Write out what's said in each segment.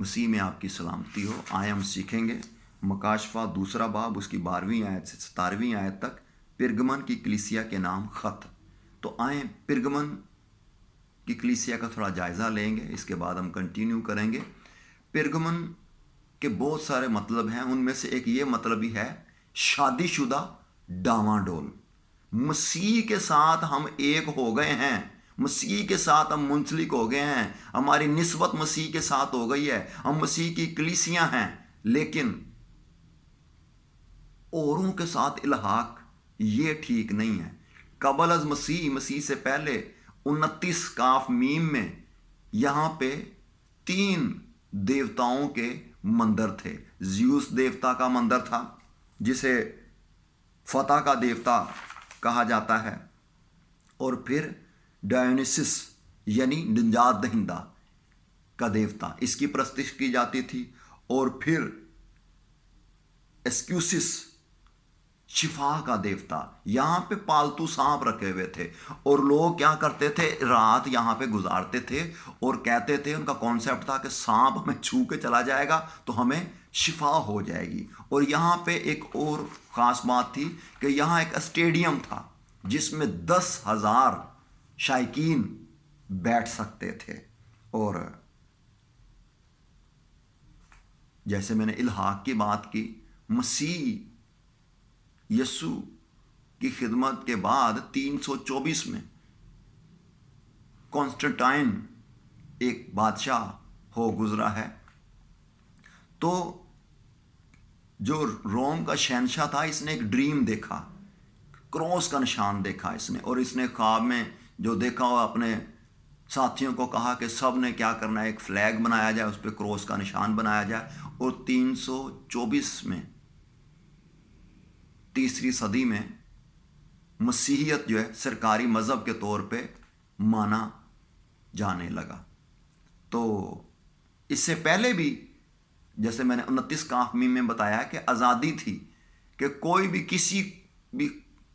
मसीह में आपकी सलामती हो। आए हम सीखेंगे मकाशफा 2 बाब उसकी 12वीं आयत से 17वीं आयत तक पिरगमन की कलीसिया के नाम ख़त। तो आए पिरगमन की कलीसिया का थोड़ा जायज़ा लेंगे, इसके बाद हम कंटिन्यू करेंगे। पिरगमन के बहुत सारे मतलब हैं, उनमें से एक ये मतलब भी है शादीशुदा डामाडोल। मसीह के साथ हम एक हो गए हैं, मसीह के साथ हम मुंसलिक हो गए हैं, हमारी निस्बत मसीह के साथ हो गई है, हम मसीह की कलीसियां हैं। लेकिन औरों के साथ इल्हाक ये ठीक नहीं है। कबल अज मसीह, मसीह से पहले 29 काफ मीम में यहाँ पे 3 देवताओं के मंदिर थे। ज्यूस देवता का मंदिर था जिसे फतह का देवता कहा जाता है, और फिर डायोनिसिस यानी निजात दहिंदा का देवता, इसकी प्रस्तिश की जाती थी। और फिर एस्क्यूसिस शिफा का देवता। यहाँ पे पालतू सांप रखे हुए थे और लोग क्या करते थे, रात यहाँ पे गुजारते थे और कहते थे, उनका कॉन्सेप्ट था कि सांप हमें छू के चला जाएगा तो हमें शिफा हो जाएगी। और यहाँ पे एक और ख़ास बात थी कि यहाँ एक स्टेडियम था जिसमें 10,000 शायकीन बैठ सकते थे। और जैसे मैंने इल्हाक की बात की, मसीह यसु की खिदमत के बाद 324 में कॉन्स्टेंटाइन एक बादशाह हो गुजरा है। तो जो रोम का शहंशाह था, इसने एक ड्रीम देखा, क्रॉस का निशान देखा इसने, और इसने ख्वाब में जो देखा वो अपने साथियों को कहा कि सब ने क्या करना है, एक फ्लैग बनाया जाए, उस पर क्रॉस का निशान बनाया जाए। और 324 में, 3री सदी में मसीहियत जो है सरकारी मज़हब के तौर पे माना जाने लगा। तो इससे पहले भी जैसे मैंने 29 काफ़मी में बताया कि आज़ादी थी कि कोई भी किसी भी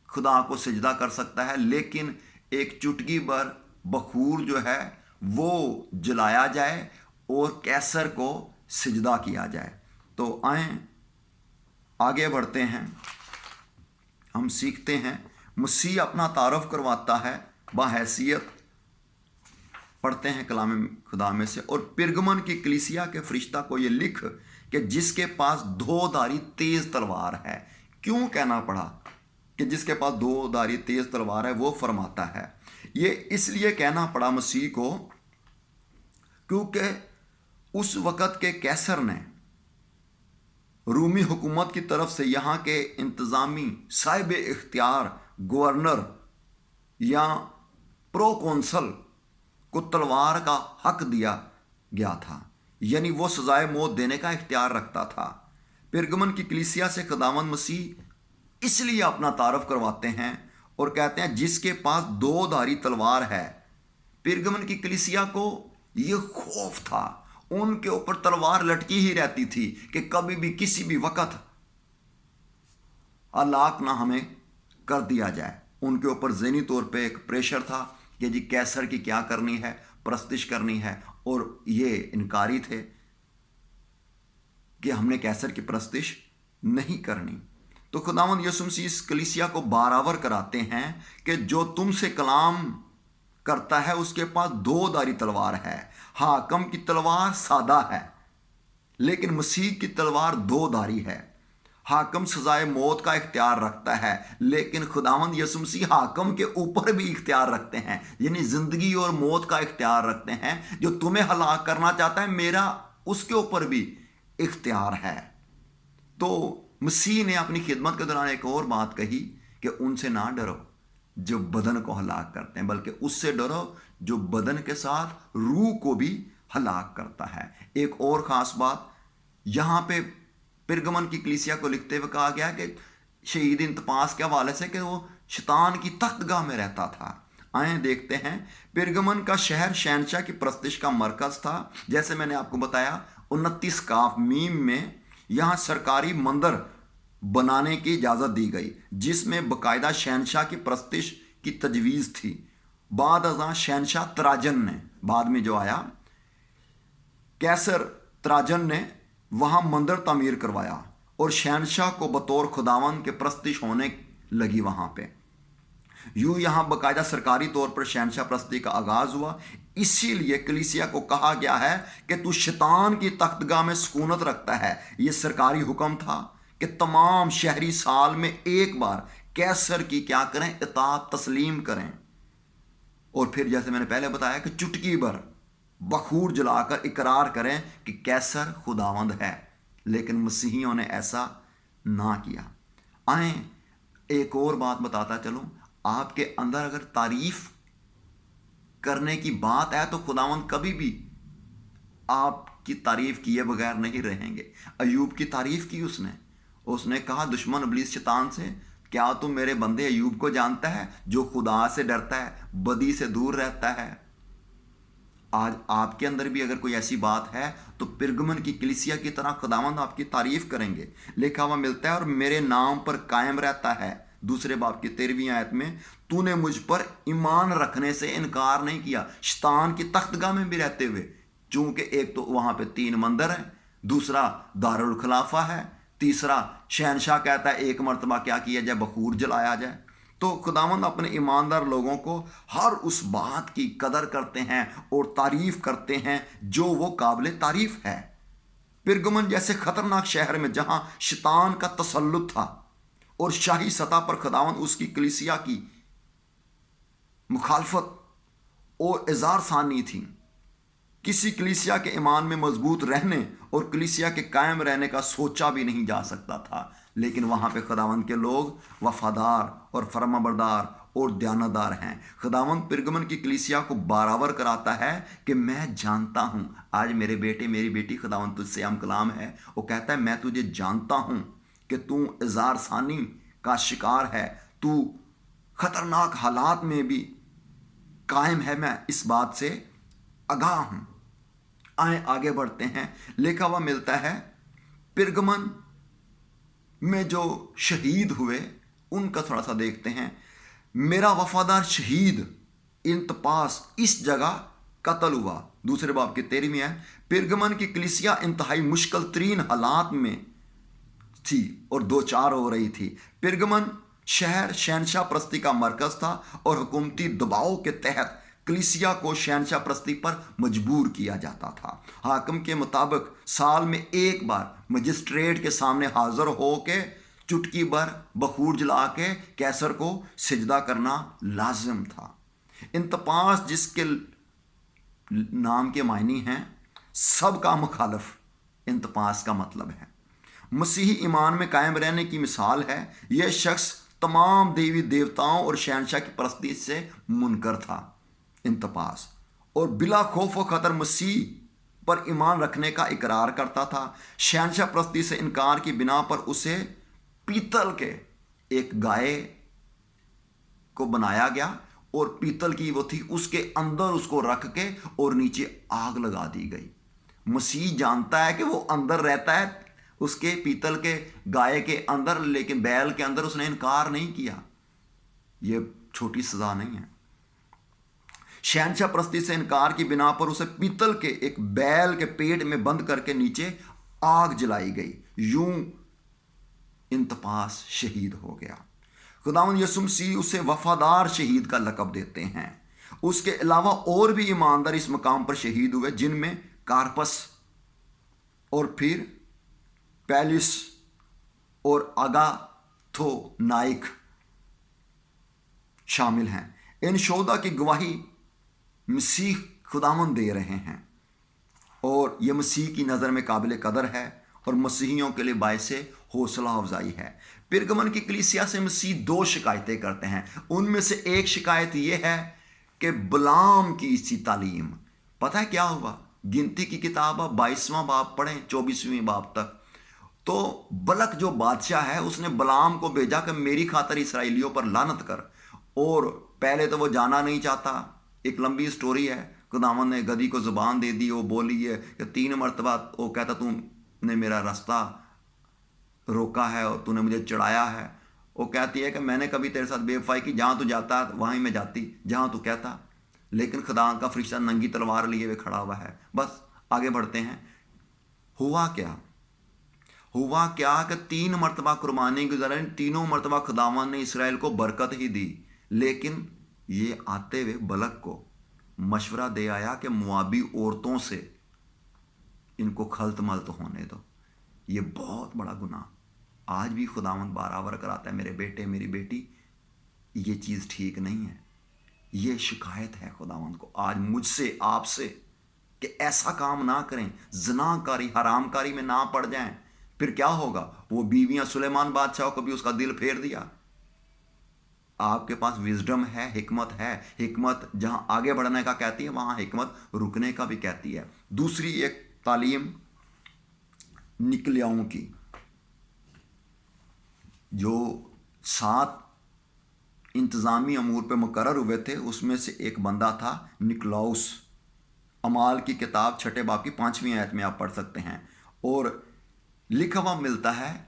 खुदा को सजदा कर सकता है, लेकिन एक चुटकी भर बखूर जो है वो जलाया जाए और कैसर को सजदा किया जाए। तो आए आगे बढ़ते हैं, हम सीखते हैं। मसीह अपना तारुफ करवाता है बाहैसियत, पढ़ते हैं कलाम खुदा में से, और पिरगमन की कलीसिया के फरिश्ता को ये लिख कि जिसके पास 2-धारी तेज तलवार है। क्यों कहना पड़ा कि जिसके पास 2-धारी तेज तलवार है? वो फरमाता है, ये इसलिए कहना पड़ा मसीह को क्योंकि उस वक़्त के कैसर ने रूमी हुकूमत की तरफ से यहाँ के इंतज़ामी साहिब इख्तियार गवर्नर या प्रो कौंसल को तलवार का हक दिया गया था, यानी वो सजाए मौत देने का इख्तियार रखता था। पिरगमन की कलीसिया से खुदावंद मसीह इसलिए अपना तारुफ करवाते हैं और कहते हैं जिसके पास 2-धारी तलवार है। पिरगमन की कलीसिया को ये खौफ था, उनके ऊपर तलवार लटकी ही रहती थी कि कभी भी किसी भी वक़्त हलाक ना हमें कर दिया जाए। उनके ऊपर ज़हनी तौर पे एक प्रेशर था कि जी कैसर की क्या करनी है, प्रस्तिश करनी है, और ये इनकारी थे कि हमने कैसर की प्रस्तिश नहीं करनी। तो खुदावंद यीशु मसीह इस कलीसिया को बराबर कराते हैं कि जो तुमसे कलाम करता है उसके पास 2-धारी तलवार है। हाकम की तलवार सादा है, लेकिन मसीह की तलवार 2-धारी है। हाकम सजाए मौत का इख्तियार रखता है, लेकिन खुदावंद यीशु मसीह हाकम के ऊपर भी इख्तियार रखते हैं, यानी ज़िंदगी और मौत का इख्तियार रखते हैं। जो तुम्हें हलाक करना चाहता है, मेरा उसके ऊपर भी इख्तियार है। तो मसीह ने अपनी खिदमत के दौरान एक और बात कही कि उनसे ना डरो जो बदन को हलाक करते हैं, बल्कि उससे डरो जो बदन के साथ रूह को भी हलाक करता है। एक और ख़ास बात यहाँ पे पिरगमन की कलीसिया को लिखते हुए कहा गया कि शहीद इंतपास के हवाले से कि वो शैतान की तख्तगाह में रहता था। आए देखते हैं, पिरगमन का शहर शहनशाह की प्रस्तिश का मरकज़ था। जैसे मैंने आपको बताया 29 काफ मीम में यहाँ सरकारी मंदिर बनाने की इजाज़त दी गई, जिसमें बाकायदा शहनशाह की प्रस्तिश की तजवीज़ थी। बाद अज़ां शहनशाह तराजन ने, बाद में जो आया, कैसर त्राजन ने वहाँ मंदिर तामीर करवाया और शहनशाह को बतौर खुदावन के प्रस्तिश होने लगी वहाँ पे। यूँ यहाँ बाकायदा सरकारी तौर पर शहनशाह प्रस्ती का आगाज़ हुआ। इसीलिए कलीसिया को कहा गया है कि तू शैतान की तख्तगाह में सुकूनत रखता है। ये सरकारी हुक्म था कि तमाम शहरी साल में एक बार कैसर की क्या करें, इताअत तस्लीम करें। और फिर जैसे मैंने पहले बताया कि चुटकी भर बखूर जलाकर इकरार करें कि कैसर खुदावंद है। लेकिन मसीहियों ने ऐसा ना किया। आए एक और बात बताता चलूं, आपके अंदर अगर तारीफ करने की बात है तो खुदावंद कभी भी आपकी तारीफ किए बगैर नहीं रहेंगे। अयूब की तारीफ की उसने कहा दुश्मन इब्लीस शैतान से, क्या तुम मेरे बंदे अयूब को जानता है जो खुदा से डरता है, बदी से दूर रहता है। आज आपके अंदर भी अगर कोई ऐसी बात है तो पिरगमन की कलीसिया की तरह खुदावंद आपकी तारीफ करेंगे। लिखा हुआ मिलता है और मेरे नाम पर कायम रहता है। दूसरे बाब की 13वीं आयत में, तूने मुझ पर ईमान रखने से इनकार नहीं किया, शैतान की तख्तगाह में भी रहते हुए। चूंकि एक तो वहाँ पे 3 मंदिर है, दूसरा दारुल खिलाफा है, तीसरा शहनशाह कहता है एक मरतबा क्या किया जाए, बखूर जलाया जाए। तो खुदावंद अपने ईमानदार लोगों को हर उस बात की कदर करते हैं और तारीफ करते हैं जो वो काबिल तारीफ है। पिरगमन जैसे खतरनाक शहर में जहां शैतान का तसल्लुत था और शाही सतह पर खुदावंद उसकी कलीसिया की मुखालफत और इज़ार सानी थी, किसी कलीसिया के ईमान में मजबूत रहने और कलीसिया के कायम रहने का सोचा भी नहीं जा सकता था। लेकिन वहाँ पे खुदावंद के लोग वफादार और फरमाबरदार और दयानतदार हैं। खुदावंद पिरगमन की कलीसिया को बारावर कराता है कि मैं जानता हूँ। आज मेरे बेटे मेरी बेटी, खुदावंद तुझसे हम कलाम है, वो कहता है मैं तुझे जानता हूँ कि तू इज़ार सानी का शिकार है, तू खतरनाक हालात में भी कायम है, मैं इस बात से आगाह हूँ। आए आगे बढ़ते हैं। लिखा हुआ मिलता है पिरगमन में जो शहीद हुए उनका थोड़ा सा देखते हैं। मेरा वफादार शहीद इंतपास इस जगह कत्ल हुआ। दूसरे बाब की 13वीं है। पिरगमन की कलीसिया इंतहाई मुश्किल तरीन हालात में थी और दो चार हो रही थी। पिरगमन शहर शहनशाह प्रस्ती का मरकज था और हुकूमती दबाव के तहत कलीसिया को शहनशाह प्रस्ती पर मजबूर किया जाता था। हाकिम के मुताबिक साल में एक बार मजिस्ट्रेट के सामने हाजिर हो के चुटकी भर बखूर जला के कैसर को सिजदा करना लाजिम था। इंतपास जिसके नाम के मायने हैं सबका मुखालिफ, इंतपास का मतलब है मसीही ईमान में कायम रहने की मिसाल है। यह शख्स तमाम देवी देवताओं और शहनशाह की परस्ती से मुनकर था इंतपास, और बिला खौफ व खतर मसीह पर ईमान रखने का इकरार करता था। शहनशाह परस्ती से इनकार की बिना पर उसे पीतल के एक गाय को बनाया गया और पीतल की वो थी, उसके अंदर उसको रख के और नीचे आग लगा दी गई। मसीह जानता है कि वो अंदर रहता है उसके पीतल के गाय के अंदर, लेकिन बैल के अंदर उसने इनकार नहीं किया। ये छोटी सजा नहीं है। शहनशाह परस्ती से इनकार की बिना पर उसे पीतल के एक बैल के पेट में बंद करके नीचे आग जलाई गई। यूं इंतपास शहीद हो गया। खुदावंद यीशु मसीह उसे वफादार शहीद का लक़ब देते हैं। उसके अलावा और भी ईमानदार इस मकाम पर शहीद हुए, जिनमें कार्पस और फिर पैलिस और अगाथो नाइक शामिल हैं। इन शोदा की गवाही मसीह खुदावंद दे रहे हैं और यह मसीह की नज़र में काबिल कदर है और मसीहियों के लिए बायसे हौसला अफजाई है। पिरगमन की कलीसिया से मसीह दो शिकायतें करते हैं। उनमें से एक शिकायत यह है कि बलाम की इसी तालीम, पता है क्या हुआ? गिनती की किताब 22वां बाब पढ़ें 24वें बाब तक, तो बलक जो बादशाह है उसने बलाम को भेजा कि मेरी खातर इसराइलियों पर लानत कर, और पहले तो वो जाना नहीं चाहता। एक लंबी स्टोरी है। खुदावंद ने गधी को ज़ुबान दे दी, वो बोली है कि 3 मरतबा वो कहता तूने मेरा रास्ता रोका है और तूने मुझे चढ़ाया है। वो कहती है कि मैंने कभी तेरे साथ बेवफाई की, जहाँ तू जाता वहीं मैं जाती, जहाँ तू कहता। लेकिन खुदा का फरिश्ता नंगी तलवार लिए हुए खड़ा हुआ है। बस आगे बढ़ते हैं। हुआ क्या कि 3 मरतबा कुर्बानी गुजारा, तीनों मरतबा खुदावन ने इसराइल को बरकत ही दी, लेकिन ये आते हुए बलक को मशवरा दे आया कि मुआबी औरतों से इनको खल्त मल्त होने दो। ये बहुत बड़ा गुनाह आज भी खुदावंद बराबर कराता है। मेरे बेटे मेरी बेटी, ये चीज़ ठीक नहीं है। ये शिकायत है खुदावंद को आज मुझसे आपसे कि ऐसा काम ना करें, ज़नाकारी हरामकारी में ना पड़ जाएं। फिर क्या होगा? वो बीवियां सुलेमान बादशाह को भी उसका दिल फेर दिया। आपके पास विजडम है, हिकमत है। हिकमत जहां आगे बढ़ने का कहती है, वहां हिकमत रुकने का भी कहती है। दूसरी एक तालीम निकलियाओं की, जो 7 इंतज़ामी अमूर पे मुकर्रर हुए थे, उसमें से एक बंदा था निकलाउस। अमाल की किताब 6 बाब की 5वीं आयत में आप पढ़ सकते हैं। और लिखा हुआ मिलता है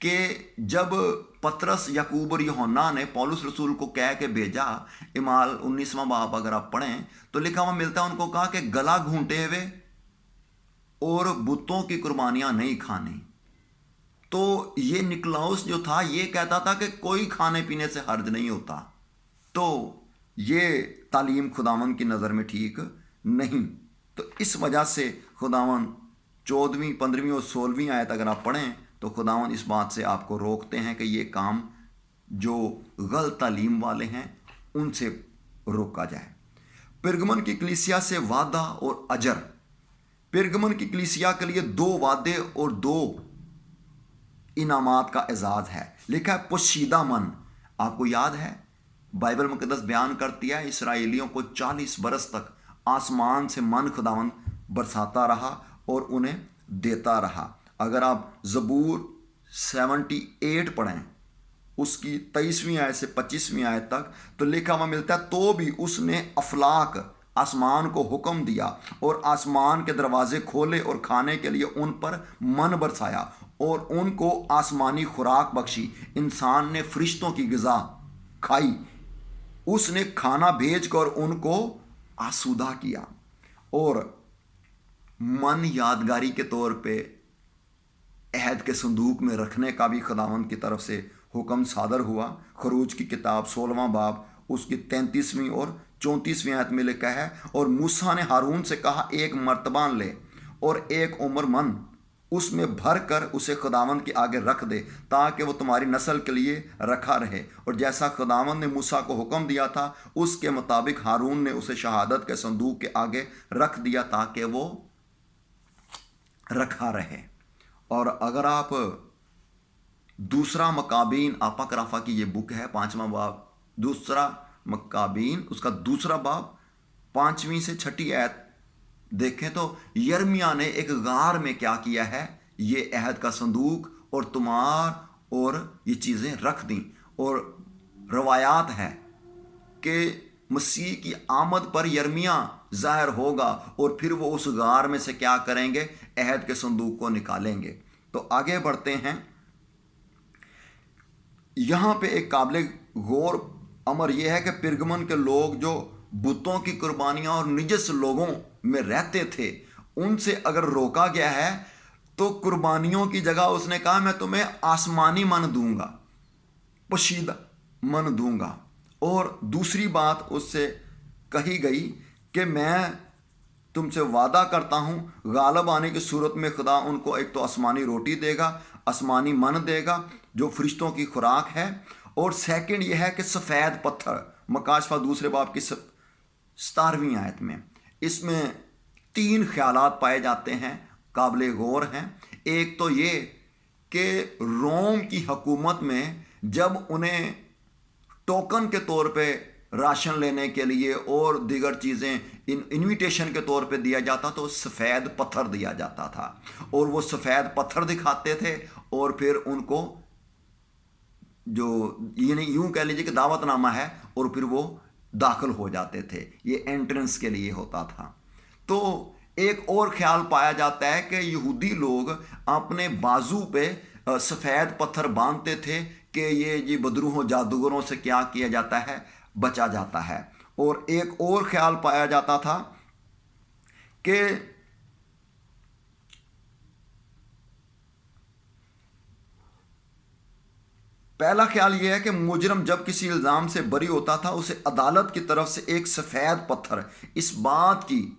कि जब पतरस, याकूब और यूहन्ना ने पौलुस रसूल को कह के भेजा, अमाल 19वां बाब अगर आप पढ़ें तो लिखा हुआ मिलता है, उनको कहा कि गला घूंटे हुए और बुतों की कुर्बानियां नहीं खानी। तो ये निकलाउस जो था, ये कहता था कि कोई खाने पीने से हर्ज नहीं होता। तो ये तालीम खुदावन की नज़र में ठीक नहीं। तो इस वजह से खुदावन 14वीं, 15वीं और 16वीं आयत अगर आप पढ़ें तो खुदावन इस बात से आपको रोकते हैं कि ये काम जो गलत तालीम वाले हैं उनसे रोका जाए। पिरगमन की कलीसिया से वादा और अजर। पिरगमन की कलीसिया के लिए 2 वादे और 2 इनामात का एजाज है। लिखा है पोशीदा मन। आपको याद है बाइबल मुकद्दस बयान करती है, इसराइलियों को 40 बरस तक आसमान से मन खुदावन बरसाता रहा और उन्हें देता रहा। अगर आप ज़बूर 78 पढ़ें, उसकी 23वीं आयत से 25वीं आयत तक, तो लिखा हुआ मिलता है, तो भी उसने अफलाक आसमान को हुक्म दिया और आसमान के दरवाजे खोले और खाने के लिए उन पर मन बरसाया और उनको आसमानी खुराक बख्शी। इंसान ने फरिश्तों की ग़िज़ा खाई, उसने खाना भेजकर उनको आसूदा किया। और मन यादगारी के तौर पे अहद के संदूक में रखने का भी खुदावंद की तरफ से हुक्म सादर हुआ। खरूज की किताब 16वां बाब उसकी 33वीं और 34वीं आयत में लिखा है, और मूसा ने हारून से कहा, एक मर्तबान ले और एक उम्र मन उसमें भर कर उसे खुदावंद के आगे रख दे, ताकि वो तुम्हारी नस्ल के लिए रखा रहे। और जैसा खुदावंद ने मूसा को हुक्म दिया था, उसके मुताबिक हारून ने उसे शहादत के संदूक के आगे रख दिया ताकि वो रखा रहे। और अगर आप दूसरा मकाबीन, आपा कराफा की ये बुक है, 5वां बाब, दूसरा मकाबीन उसका दूसरा बाब 5वीं से 6ठी आयत देखें तो यर्मिया ने एक गार में क्या किया है, ये अहद का संदूक और तुमार और ये चीज़ें रख दी। और रवायात है कि मसीह की आमद पर यर्मिया ज़ाहिर होगा और फिर वो उस गार में से क्या करेंगे, अहद के संदूक को निकालेंगे। तो आगे बढ़ते हैं। यहाँ पे एक काबिल गौर अमर यह है कि पिरगमन के लोग जो बुतों की कुर्बानियाँ और निजस लोगों में रहते थे, उनसे अगर रोका गया है तो कुर्बानियों की जगह उसने कहा, मैं तुम्हें आसमानी मन दूंगा, पोशीदा मन दूंगा। और दूसरी बात उससे कही गई कि मैं तुमसे वादा करता हूँ, गालब आने की सूरत में खुदा उनको एक तो आसमानी रोटी देगा, आसमानी मन देगा जो फरिश्तों की खुराक है। और सेकंड यह है कि सफ़ेद पत्थर, मकाशफा दूसरे बाब की 17वीं आयत में, इसमें 3 ख्यालात पाए जाते हैं, काबिल गौर हैं। एक तो ये कि रोम की हुकूमत में जब उन्हें टोकन के तौर पे राशन लेने के लिए और दीगर चीज़ें इनविटेशन के तौर पे दिया जाता, तो सफ़ेद पत्थर दिया जाता था और वो सफ़ेद पत्थर दिखाते थे और फिर उनको जो ये नहीं, यूँ कह लीजिए कि दावतनामा है, और फिर वो दाखिल हो जाते थे। ये एंट्रेंस के लिए होता था। तो एक और ख्याल पाया जाता है कि यहूदी लोग अपने बाजू पे सफ़ेद पत्थर बांधते थे कि ये जी बदरूहों जादूगरों से क्या किया जाता है, बचा जाता है। और एक और ख्याल पाया जाता था कि پہلا خیال یہ ہے کہ مجرم جب کسی الزام سے بری ہوتا تھا اسے عدالت کی طرف سے ایک سفید پتھر اس بات کی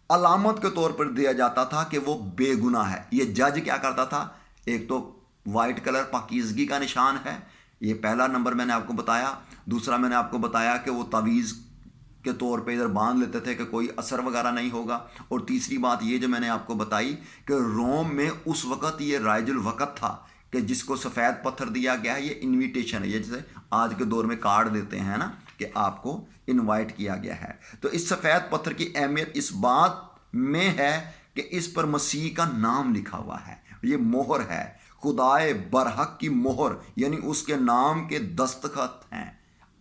علامت کے طور پر دیا جاتا تھا کہ وہ بے گناہ ہے۔ یہ جج کیا کرتا تھا؟ ایک تو وائٹ کلر پاکیزگی کا نشان ہے، یہ پہلا نمبر میں نے آپ کو بتایا۔ دوسرا میں نے آپ کو بتایا کہ وہ تعویذ کے طور پہ ادھر باندھ لیتے تھے کہ کوئی اثر وغیرہ نہیں ہوگا۔ اور تیسری بات یہ جو میں نے آپ کو بتائی کہ روم میں اس وقت یہ رائج الوقت تھا کہ جس کو سفید پتھر دیا گیا ہے، یہ انویٹیشن ہے، یہ جیسے آج کے دور میں کارڈ دیتے ہیں نا کہ آپ کو انوائٹ کیا گیا ہے۔ تو اس سفید پتھر کی اہمیت اس بات میں ہے کہ اس پر مسیح کا نام لکھا ہوا ہے، یہ مہر ہے، خدائے برحق کی مہر، یعنی اس کے نام کے دستخط ہیں۔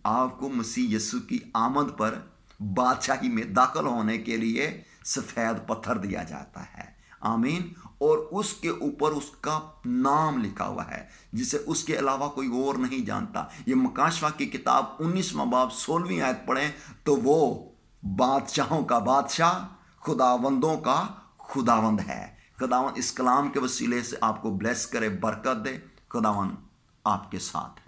آپ کو مسیح یسوع کی آمد پر بادشاہی میں داخل ہونے کے لیے سفید پتھر دیا جاتا ہے، آمین۔ اور اس کے اوپر اس کا نام لکھا ہوا ہے جسے اس کے علاوہ کوئی اور نہیں جانتا۔ یہ مکاشفہ کی کتاب 19واں باب 16ویں آیت پڑھیں تو وہ بادشاہوں کا بادشاہ، خداوندوں کا خداوند ہے۔ خداوند اس کلام کے وسیلے سے آپ کو بلیس کرے، برکت دے۔ خداوند آپ کے ساتھ ہے۔